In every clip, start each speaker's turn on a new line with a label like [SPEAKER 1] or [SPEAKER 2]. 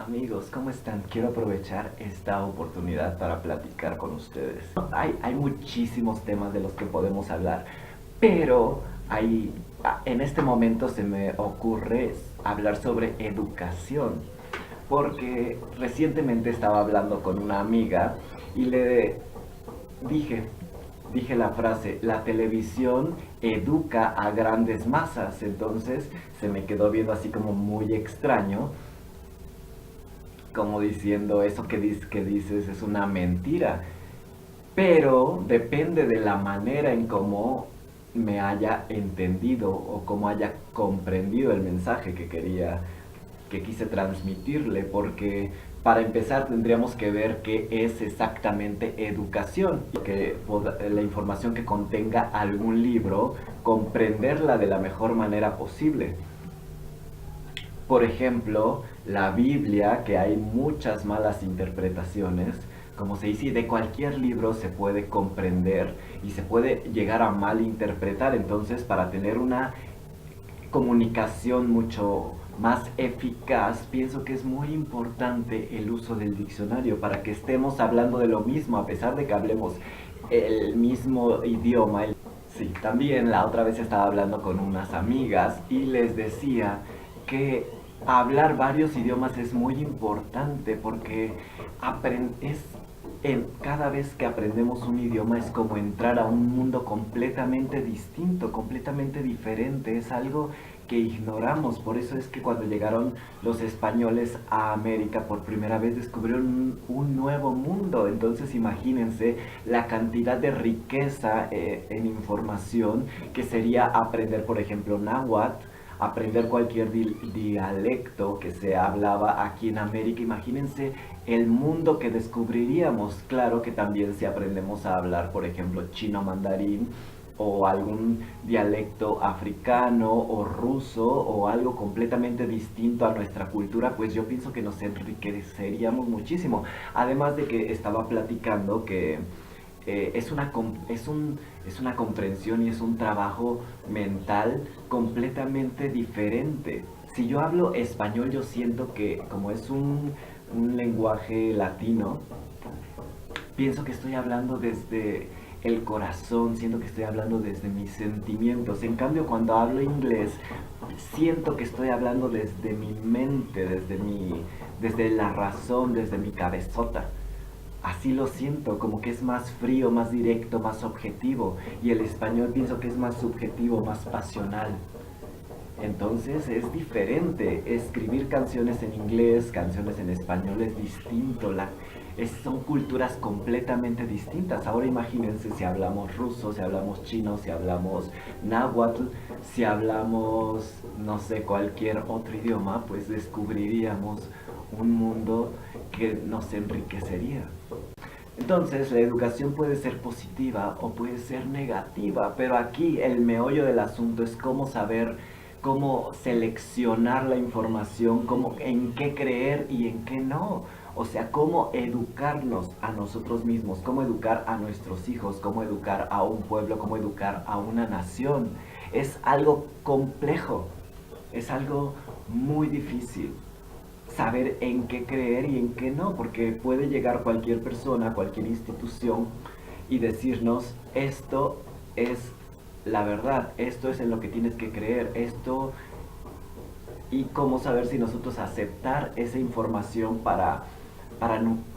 [SPEAKER 1] Amigos, ¿cómo están? Quiero aprovechar esta oportunidad para platicar con ustedes. Hay muchísimos temas de los que podemos hablar, pero en este momento se me ocurre hablar sobre educación, porque recientemente estaba hablando con una amiga y le dije, dije la frase, la televisión educa a grandes masas, entonces se me quedó viendo así como muy extraño como diciendo eso que dices es una mentira. Pero depende de la manera en cómo me haya entendido o cómo haya comprendido el mensaje que quise transmitirle, porque para empezar tendríamos que ver qué es exactamente educación, que la información que contenga algún libro, comprenderla de la mejor manera posible. Por ejemplo, la Biblia, que hay muchas malas interpretaciones, como se dice, de cualquier libro se puede comprender y se puede llegar a malinterpretar. Entonces, para tener una comunicación mucho más eficaz, pienso que es muy importante el uso del diccionario para que estemos hablando de lo mismo, a pesar de que hablemos el mismo idioma. Sí, también la otra vez estaba hablando con unas amigas y les decía que hablar varios idiomas es muy importante porque cada vez que aprendemos un idioma es como entrar a un mundo completamente distinto, completamente diferente. Es algo que ignoramos. Por eso es que cuando llegaron los españoles a América por primera vez descubrieron un nuevo mundo. Entonces imagínense la cantidad de riqueza en información que sería aprender, por ejemplo, náhuatl, aprender cualquier dialecto que se hablaba aquí en América. Imagínense el mundo que descubriríamos. Claro que también si aprendemos a hablar, por ejemplo, chino mandarín o algún dialecto africano o ruso o algo completamente distinto a nuestra cultura, pues yo pienso que nos enriqueceríamos muchísimo. Además de que estaba platicando que es una comprensión y es un trabajo mental completamente diferente. Si yo hablo español, yo siento que como es un lenguaje latino, pienso que estoy hablando desde el corazón, siento que estoy hablando desde mis sentimientos. En cambio, cuando hablo inglés, siento que estoy hablando desde mi mente, desde la razón, desde mi cabezota. Así lo siento, como que es más frío, más directo, más objetivo. Y el español pienso que es más subjetivo, más pasional. Entonces es diferente. Escribir canciones en inglés, canciones en español es distinto. Son culturas completamente distintas. Ahora imagínense si hablamos ruso, si hablamos chino, si hablamos náhuatl, si hablamos, no sé, cualquier otro idioma, pues descubriríamos un mundo que nos enriquecería. Entonces, la educación puede ser positiva o puede ser negativa, pero aquí el meollo del asunto es cómo saber, cómo seleccionar la información, en qué creer y en qué no. O sea, cómo educarnos a nosotros mismos, cómo educar a nuestros hijos, cómo educar a un pueblo, cómo educar a una nación. Es algo complejo, es algo muy difícil saber en qué creer y en qué no, porque puede llegar cualquier persona, cualquier institución y decirnos esto es la verdad, esto es en lo que tienes que creer, esto, y cómo saber si nosotros aceptar esa información para,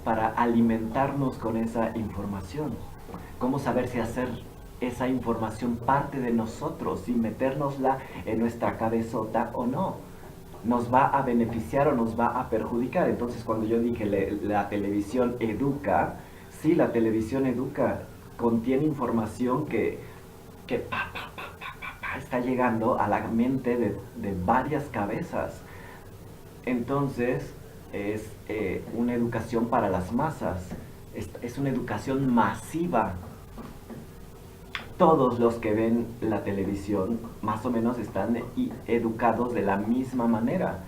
[SPEAKER 1] para alimentarnos con esa información, cómo saber si hacer esa información parte de nosotros y metérnosla en nuestra cabezota o no, nos va a beneficiar o nos va a perjudicar. Entonces cuando yo dije la televisión educa, sí, la televisión educa, contiene información que está llegando a la mente de varias cabezas. Entonces es una educación para las masas, es una educación masiva. Todos los que ven la televisión más o menos están educados de la misma manera.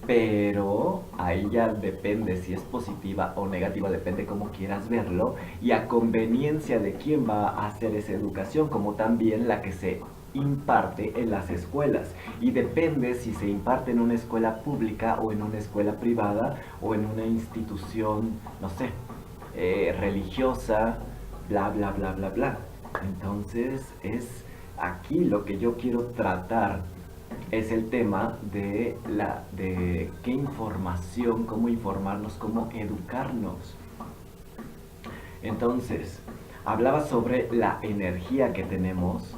[SPEAKER 1] Pero ahí ya depende si es positiva o negativa, depende cómo quieras verlo y a conveniencia de quién va a hacer esa educación, como también la que se imparte en las escuelas. Y depende si se imparte en una escuela pública o en una escuela privada o en una institución, no sé, religiosa, bla, bla, bla, bla, bla. Entonces es aquí lo que yo quiero tratar es el tema de qué información, cómo informarnos, cómo educarnos. Entonces, hablaba sobre la energía que tenemos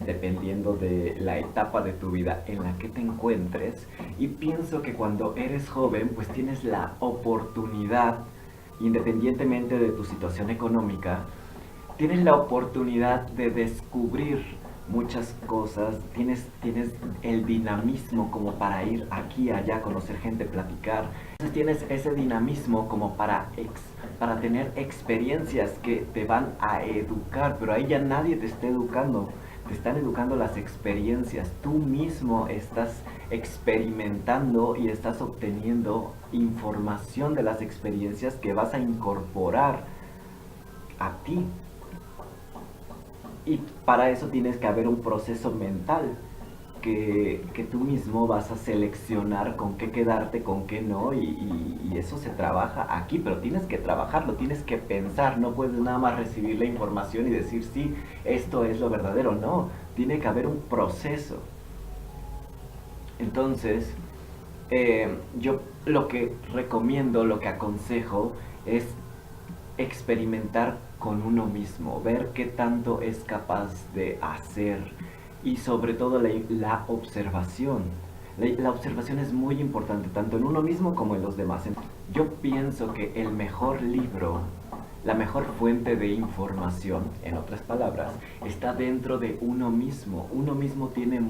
[SPEAKER 1] dependiendo de la etapa de tu vida en la que te encuentres, y pienso que cuando eres joven pues tienes la oportunidad, independientemente de tu situación económica, tienes la oportunidad de descubrir muchas cosas, tienes el dinamismo como para ir aquí, allá, conocer gente, platicar. Entonces tienes ese dinamismo como para tener experiencias que te van a educar, pero ahí ya nadie te está educando, te están educando las experiencias. Tú mismo estás experimentando y estás obteniendo información de las experiencias que vas a incorporar a ti. Y para eso tienes que haber un proceso mental que tú mismo vas a seleccionar con qué quedarte, con qué no, y eso se trabaja aquí, pero tienes que trabajarlo, tienes que pensar, no puedes nada más recibir la información y decir sí, esto es lo verdadero, no, tiene que haber un proceso. Entonces, yo lo que recomiendo, lo que aconsejo es experimentar con uno mismo, ver qué tanto es capaz de hacer y sobre todo la observación. La observación es muy importante, tanto en uno mismo como en los demás. Yo pienso que el mejor libro, la mejor fuente de información, en otras palabras, está dentro de uno mismo. Uno mismo tiene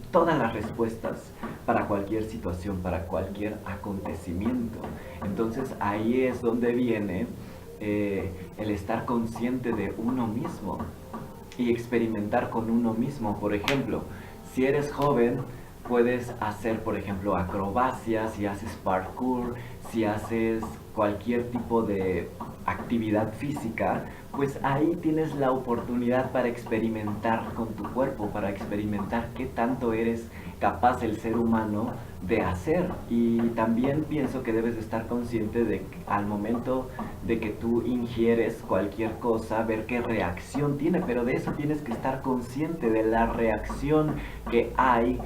[SPEAKER 1] todas las respuestas para cualquier situación, para cualquier acontecimiento. Entonces ahí es donde viene el estar consciente de uno mismo y experimentar con uno mismo. Por ejemplo, si eres joven, puedes hacer, por ejemplo, acrobacias, si haces parkour, si haces cualquier tipo de actividad física, pues ahí tienes la oportunidad para experimentar con tu cuerpo, para experimentar qué tanto eres capaz el ser humano de hacer. Y también pienso que debes de estar consciente de que al momento de que tú ingieres cualquier cosa, ver qué reacción tiene, pero de eso tienes que estar consciente de la reacción que hay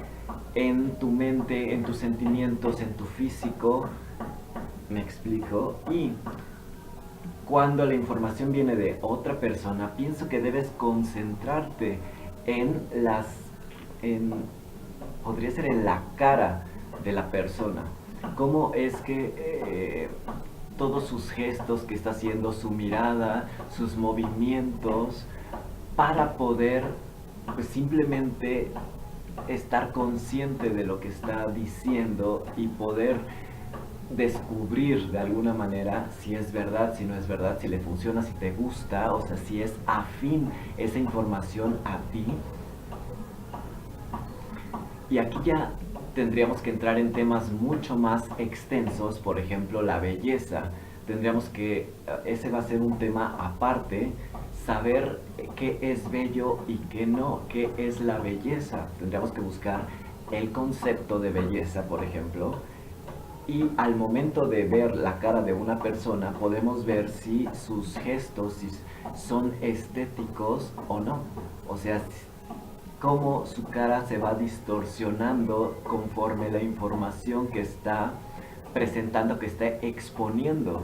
[SPEAKER 1] en tu mente, en tus sentimientos, en tu físico. ¿Me explico? Y cuando la información viene de otra persona, pienso que debes concentrarte en podría ser en la cara de la persona. Cómo es que todos sus gestos que está haciendo, su mirada, sus movimientos, para poder pues simplemente estar consciente de lo que está diciendo y poder descubrir de alguna manera si es verdad, si no es verdad, si le funciona, si te gusta, o sea, si es afín esa información a ti. Y aquí ya tendríamos que entrar en temas mucho más extensos, por ejemplo, la belleza. Tendríamos que, ese va a ser un tema aparte, saber qué es bello y qué no, qué es la belleza. Tendríamos que buscar el concepto de belleza, por ejemplo, y al momento de ver la cara de una persona podemos ver si sus gestos si son estéticos o no. O sea, cómo su cara se va distorsionando conforme la información que está presentando, que está exponiendo.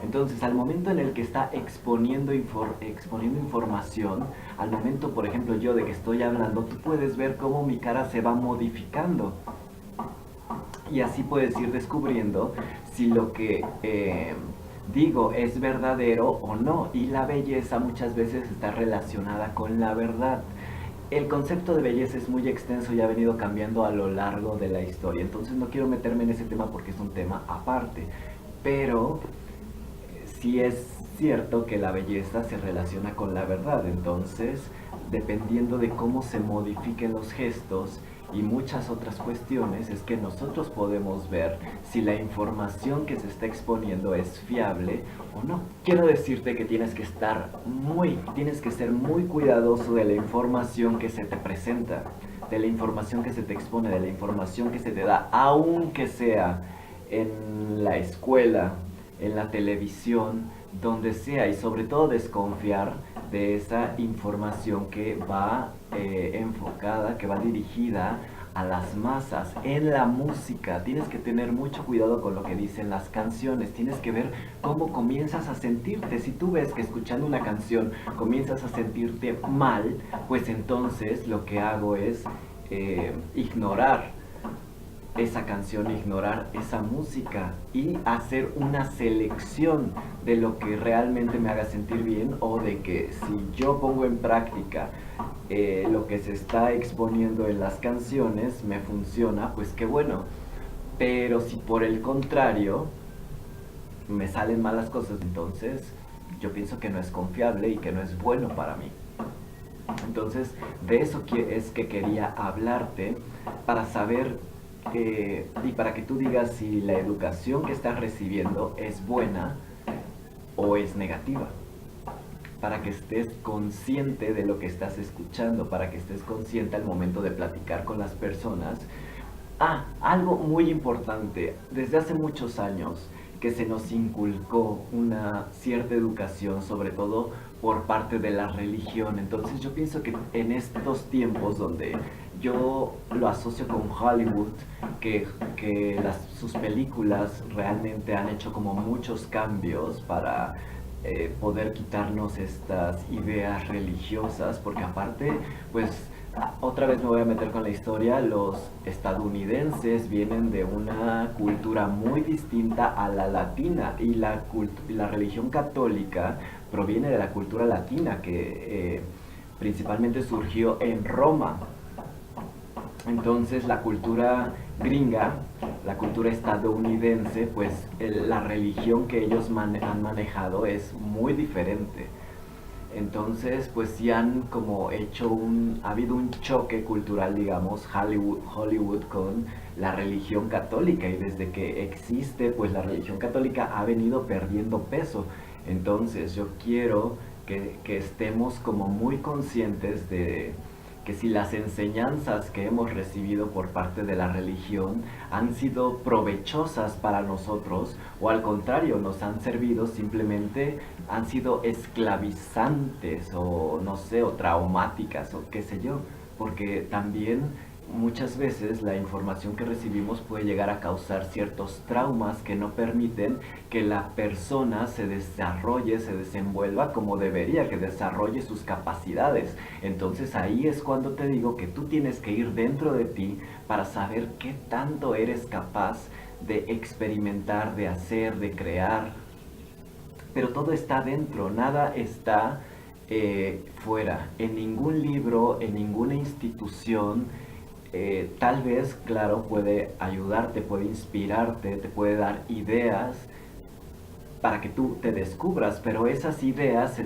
[SPEAKER 1] Entonces, al momento en el que está exponiendo información, al momento, por ejemplo, yo de que estoy hablando, tú puedes ver cómo mi cara se va modificando. Y así puedes ir descubriendo si lo que digo es verdadero o no. Y la belleza muchas veces está relacionada con la verdad. El concepto de belleza es muy extenso y ha venido cambiando a lo largo de la historia. Entonces no quiero meterme en ese tema porque es un tema aparte. Pero sí es cierto que la belleza se relaciona con la verdad. Entonces, dependiendo de cómo se modifiquen los gestos y muchas otras cuestiones, es que nosotros podemos ver si la información que se está exponiendo es fiable o no. Quiero decirte que tienes que ser muy cuidadoso de la información que se te presenta, de la información que se te expone, de la información que se te da, aunque sea en la escuela, en la televisión, donde sea, y sobre todo desconfiar de esa información que va enfocada, que va dirigida a las masas. En la música tienes que tener mucho cuidado con lo que dicen las canciones, tienes que ver cómo comienzas a sentirte. Si tú ves que escuchando una canción comienzas a sentirte mal, pues entonces lo que hago es ignorar esa canción, ignorar esa música y hacer una selección de lo que realmente me haga sentir bien, o de que si yo pongo en práctica lo que se está exponiendo en las canciones me funciona, pues qué bueno. Pero si por el contrario me salen malas cosas, entonces yo pienso que no es confiable y que no es bueno para mí. Entonces, de eso es que quería hablarte, para saber y para que tú digas si la educación que estás recibiendo es buena o es negativa. Para que estés consciente de lo que estás escuchando, para que estés consciente al momento de platicar con las personas. Algo muy importante, desde hace muchos años que se nos inculcó una cierta educación, sobre todo por parte de la religión. Entonces yo pienso que en estos tiempos donde yo lo asocio con Hollywood, que sus películas realmente han hecho como muchos cambios para poder quitarnos estas ideas religiosas, porque aparte, pues otra vez me voy a meter con la historia, los estadounidenses vienen de una cultura muy distinta a la latina, y la religión católica proviene de la cultura latina, que principalmente surgió en Roma. Entonces la cultura gringa, la cultura estadounidense, pues la religión que ellos han manejado es muy diferente. Entonces, pues sí han como ha habido un choque cultural, digamos, Hollywood con la religión católica, y desde que existe, pues la religión católica ha venido perdiendo peso. Entonces yo quiero que estemos como muy conscientes de que si las enseñanzas que hemos recibido por parte de la religión han sido provechosas para nosotros, o al contrario, nos han servido, simplemente han sido esclavizantes, o no sé, o traumáticas, o qué sé yo, porque también muchas veces la información que recibimos puede llegar a causar ciertos traumas que no permiten que la persona se desarrolle, se desenvuelva como debería, que desarrolle sus capacidades. Entonces ahí es cuando te digo que tú tienes que ir dentro de ti para saber qué tanto eres capaz de experimentar, de hacer, de crear. Pero todo está dentro, nada está fuera, en ningún libro, en ninguna institución. Tal vez, claro, puede ayudarte, puede inspirarte, te puede dar ideas para que tú te descubras, pero esas ideas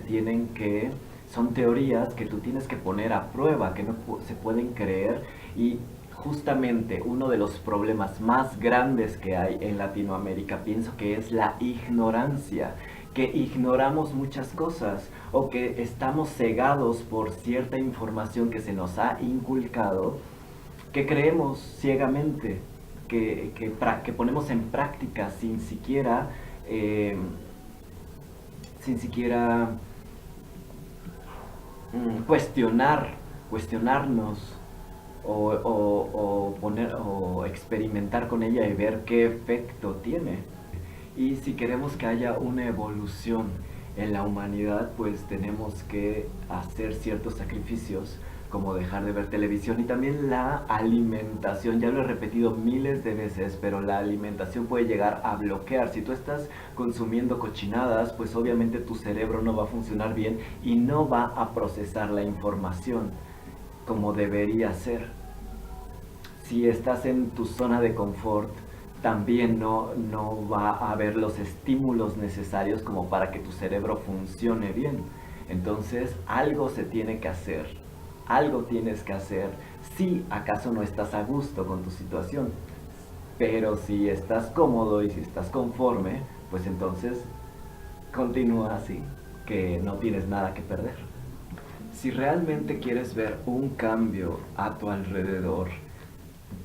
[SPEAKER 1] son teorías que tú tienes que poner a prueba, que no se pueden creer. Y justamente uno de los problemas más grandes que hay en Latinoamérica, pienso que es la ignorancia, que ignoramos muchas cosas, o que estamos cegados por cierta información que se nos ha inculcado, que creemos ciegamente, que ponemos en práctica eh, sin siquiera cuestionarnos, o experimentar con ella y ver qué efecto tiene. Y si queremos que haya una evolución en la humanidad, pues tenemos que hacer ciertos sacrificios, como dejar de ver televisión, y también la alimentación. Ya lo he repetido miles de veces, pero la alimentación puede llegar a bloquear. Si tú estás consumiendo cochinadas, pues obviamente tu cerebro no va a funcionar bien y no va a procesar la información como debería ser. Si estás en tu zona de confort, también no va a haber los estímulos necesarios como para que tu cerebro funcione bien. Entonces algo se tiene que hacer, algo tienes que hacer si acaso no estás a gusto con tu situación. Pero si estás cómodo y si estás conforme, pues entonces continúa así, que no tienes nada que perder. Si realmente quieres ver un cambio a tu alrededor,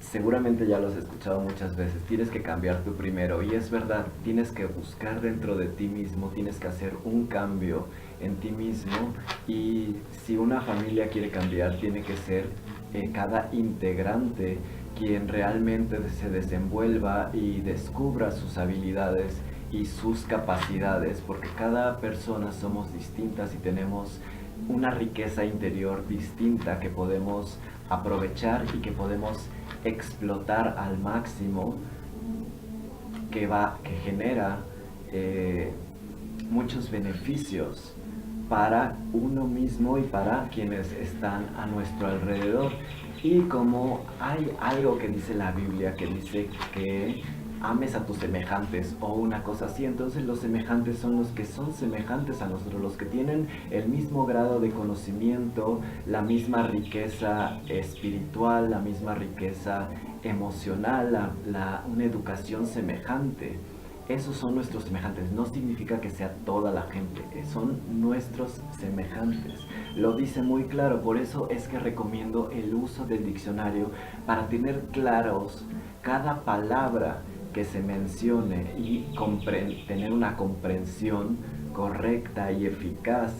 [SPEAKER 1] seguramente ya lo has escuchado muchas veces, tienes que cambiar tú primero. Y es verdad, tienes que buscar dentro de ti mismo, tienes que hacer un cambio en ti mismo. Y si una familia quiere cambiar, tiene que ser cada integrante quien realmente se desenvuelva y descubra sus habilidades y sus capacidades, porque cada persona somos distintas y tenemos una riqueza interior distinta que podemos aprovechar y que podemos explotar al máximo, que genera eh, muchos beneficios para uno mismo y para quienes están a nuestro alrededor. Y como hay algo que dice la Biblia que dice que ames a tus semejantes o una cosa así, entonces los semejantes son los que son semejantes a nosotros, los que tienen el mismo grado de conocimiento, la misma riqueza espiritual, la misma riqueza emocional, una educación semejante. Esos son nuestros semejantes. No significa que sea toda la gente, son nuestros semejantes. Lo dice muy claro, por eso es que recomiendo el uso del diccionario para tener claros cada palabra que se mencione y tener una comprensión correcta y eficaz